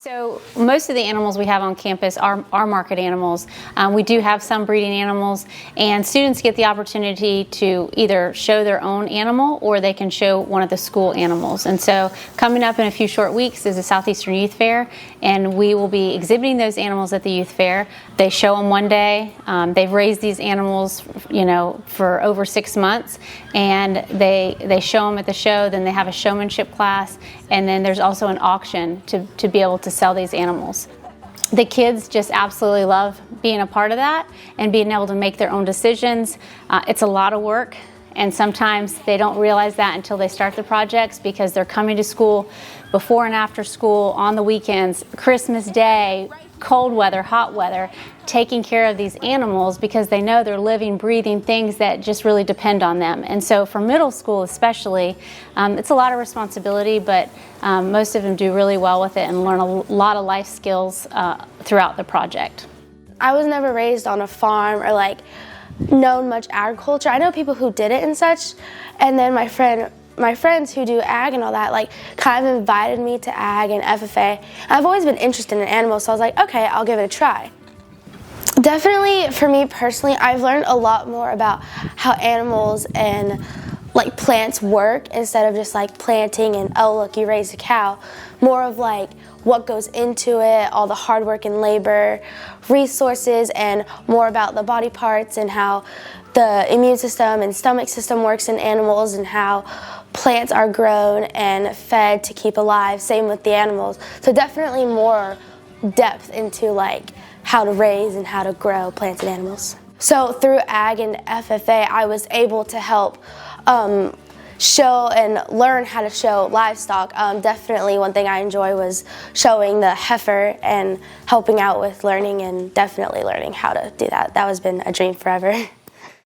So most of the animals we have on campus are market animals. We do have some breeding animals, and students get the opportunity to either show their own animal or they can show one of the school animals. And so coming up in a few short weeks is the Southeastern Youth Fair, and we will be exhibiting those animals at the youth fair. They show them one day. They've raised these animals, for over 6 months, and they show them at the show. Then they have a showmanship class, and then there's also an auction to be able to sell these animals. The kids just absolutely love being a part of that and being able to make their own decisions. It's a lot of work, and sometimes they don't realize that until they start the projects, because they're coming to school before and after school, on the weekends, Christmas Day, cold weather, hot weather, taking care of these animals because they know they're living, breathing things that just really depend on them. And so for middle school especially, it's a lot of responsibility, but most of them do really well with it and learn a lot of life skills throughout the project. I was never raised on a farm or known much agriculture. I know people who did it and such, and then my friends who do ag and all that kind of invited me to ag and FFA. I've always been interested in animals, so I was like, okay, I'll give it a try. Definitely, for me personally, I've learned a lot more about how animals and plants work, instead of just planting and, oh look, you raised a cow. More of what goes into it, all the hard work and labor, resources, and more about the body parts and how the immune system and stomach system works in animals, and how plants are grown and fed to keep alive. Same with the animals. So definitely more depth into how to raise and how to grow plants and animals. So through ag and FFA, I was able to help show and learn how to show livestock. Definitely one thing I enjoy was showing the heifer and helping out with learning, and definitely learning how to do that. That has been a dream forever.